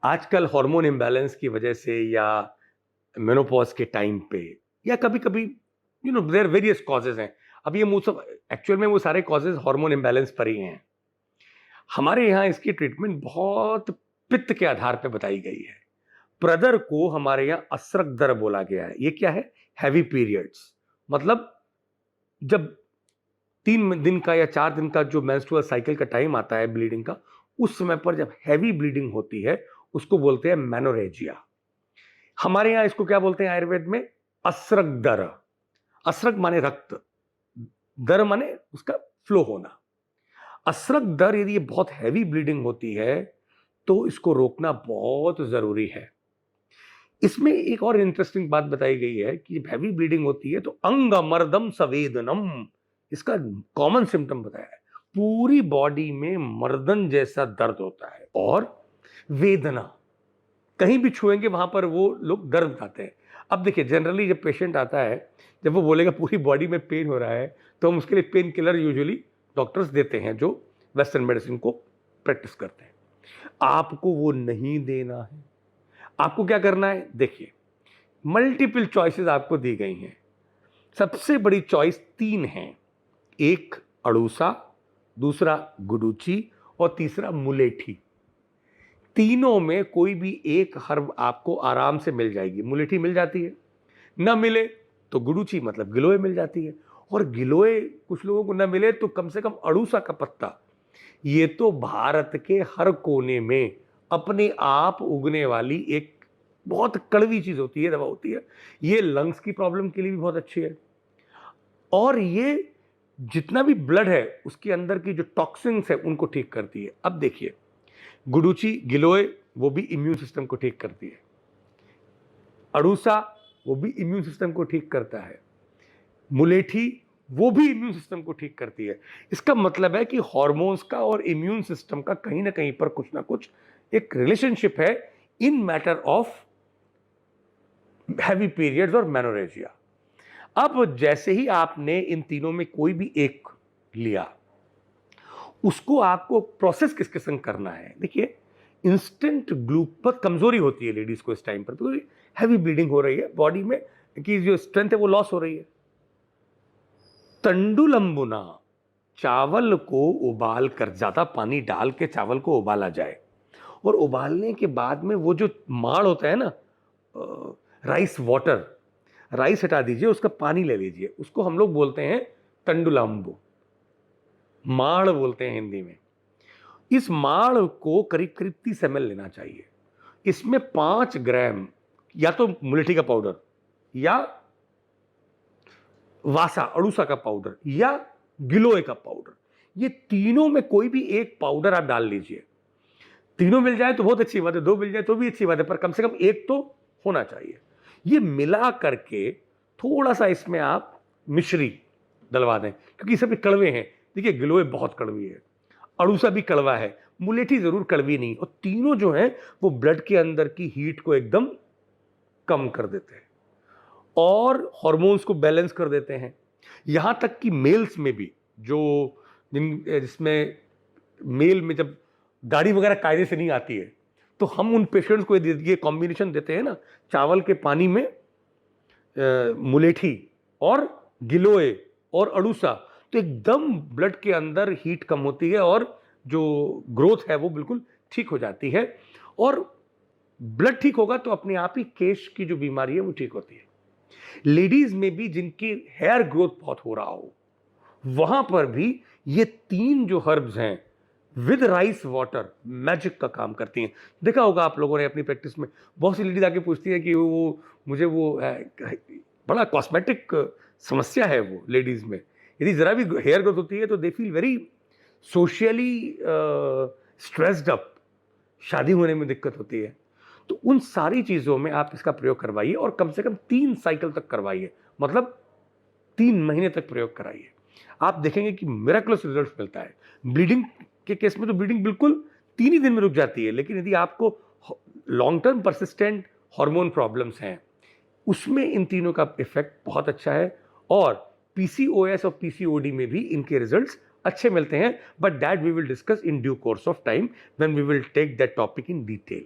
आजकल hormone imbalance की वजह से या मेनोपॉज के टाइम पे या कभी-कभी देयर वेरियस कॉजेज़ हैं। अब ये सब एक्चुअल में वो सारे कॉजेज़ हार्मोन इम्बैलेंस पर ही हैं। हमारे यहाँ इसकी ट्रीटमेंट बहुत पित्त के आधार पे बताई गई है। प्रदर को हमारे यहाँ असरक दर बोला गया है। ये क्या है? Heavy periods. मतलब जब 3 दिन का या 4 दिन का जो मेंस्ट्रुअल साइकिल का टाइम आता है ब्लीडिंग का, उस समय पर जब हेवी ब्लीडिंग होती है, उसको बोलते हैं मेनोरेजिया। हमारे यहाँ इसको क्या बोलते हैं आयुर्वेद में? असरक दर। असरक माने रक्त, दर माने उसका फ्लो होना। असरक दर यदि ये बहुत हैवी ब्लीडिंग होती है, तो इसको रोकना बहुत जरूरी है। इसमें एक और इंटरेस्टिंग बात बताई गई है कि जब हैवी ब्लीडिंग होती है तो अंगमर्दम संवेदनम, इसका कॉमन सिम्टम बताया है। पूरी बॉडी में मर्दन जैसा दर्द होता है और वेदना, कहीं भी छुएंगे वहां पर वो लोग दर्द बताते हैं। अब देखिए, जनरली जब पेशेंट आता है, जब वो बोलेगा पूरी बॉडी में पेन हो रहा है, तो हम उसके लिए पेन किलर यूजुअली डॉक्टर्स देते हैं जो वेस्टर्न मेडिसिन को प्रैक्टिस करते हैं। आपको वो नहीं देना है। आपको क्या करना है? देखिए, मल्टीपल चॉइसेस आपको दी गई हैं। सबसे बड़ी चॉइस 3 हैं। एक अड़ूसा, दूसरा गुडुची और तीसरा मुलेठी। तीनों में कोई भी एक हर्ब आपको आराम से मिल जाएगी। मुलेठी मिल जाती है, ना मिले तो गुडुची मतलब गिलोय मिल जाती है, और गिलोय कुछ लोगों को ना मिले तो कम से कम अड़ूसा का पत्ता। ये तो भारत के हर कोने में अपने आप उगने वाली एक बहुत कड़वी चीज होती है, दवा होती है। ये लंग्स की प्रॉब्लम के लिए भी बहुत अच्छी है, और ये जितना भी ब्लड है उसके अंदर की जो टॉक्सिन्स है उनको ठीक करती है। अब देखिए, गुडुची गिलोय वो भी इम्यून सिस्टम को ठीक करती है, अड़ूसा वो भी इम्यून सिस्टम को ठीक करता है, मुलेठी वो भी इम्यून सिस्टम को ठीक करती है। इसका मतलब है कि हार्मोन्स का और इम्यून सिस्टम का कहीं ना कहीं पर कुछ ना कुछ एक रिलेशनशिप है इन मैटर ऑफ हैवी पीरियड्स और मेनोरेजिया। अब जैसे ही आपने इन तीनों में कोई भी एक लिया, उसको आपको प्रोसेस किसके संग करना है? देखिए, इंस्टेंट ग्लूकोज कमजोरी होती है लेडीज को इस टाइम पर, तो हैवी ब्लीडिंग हो रही है बॉडी में, कि जो स्ट्रेंथ है वो लॉस हो रही है। तंडुलंबुना, चावल को उबाल कर, ज्यादा पानी डाल के चावल को उबाला जाए, और उबालने के बाद में वो जो माड़ होता है ना, राइस वाटर, राइस हटा दीजिए, उसका पानी ले लीजिए, उसको हम लोग बोलते हैं तंडुलंबु, माड़ बोलते हैं हिंदी में। इस माड़ को करीब करीब 30 ml लेना चाहिए। इसमें 5 ग्राम या तो मुलेठी का पाउडर, या वासा अड़ूसा का पाउडर, या गिलोय का पाउडर, ये तीनों में कोई भी एक पाउडर आप डाल लीजिए। तीनों मिल जाए तो बहुत अच्छी बात है, 2 मिल जाए तो भी अच्छी बात है, पर कम से कम एक तो होना चाहिए। ये मिला करके थोड़ा सा इसमें आप मिश्री डलवा दें, क्योंकि सभी कड़वे हैं। देखिए, गिलोय बहुत कड़वी है, अड़ूसा भी कड़वा है, मुलेठी जरूर कड़वी नहीं, और तीनों जो है वो ब्लड के अंदर की हीट को एकदम कम कर देते हैं और हार्मोन्स को बैलेंस कर देते हैं। यहां तक कि मेल्स में भी, जो जिसमें मेल में जब गाड़ी वगैरह कायदे से नहीं आती है, तो हम उन पेशेंट्स को ये कॉम्बिनेशन देते हैं ना, चावल के पानी में मुलेठी और गिलोय और अड़ूसा, तो एकदम ब्लड के अंदर हीट कम होती है और जो ग्रोथ है वो बिल्कुल ठीक हो जाती है, और ब्लड ठीक होगा तो अपने आप ही केश की जो बीमारी है वो ठीक होती है। लेडीज में भी जिनकी हेयर ग्रोथ बहुत हो रहा हो, वहां पर भी ये 3 जो हर्ब्स हैं विद राइस वाटर मैजिक का काम करती हैं। देखा होगा आप लोगों ने अपनी प्रैक्टिस में, बहुत सी लेडीज आके पूछती है कि वो मुझे वो बड़ा कॉस्मेटिक समस्या है वो लेडीज में, यदि जरा भी हेयर ग्रोथ होती है तो they feel very socially stressed up, शादी होने में दिक्कत होती है। तो उन सारी चीजों में आप इसका प्रयोग करवाइए, और कम से कम 3 साइकिल तक करवाइए, मतलब 3 महीने तक प्रयोग कराइए। आप देखेंगे कि मिरेकलस रिजल्ट मिलता है। ब्लीडिंग के केस में तो ब्लीडिंग बिल्कुल 3 ही दिन में रुक जाती है, लेकिन यदि आपको long term persistent hormone problems हैं, उसमें इन तीनों का इफेक्ट बहुत अच्छा है, और पीसीओएस और पीसीओडी में भी इनके रिजल्ट्स अच्छे मिलते हैं। But that we will discuss in due course of time when we will take that topic in detail.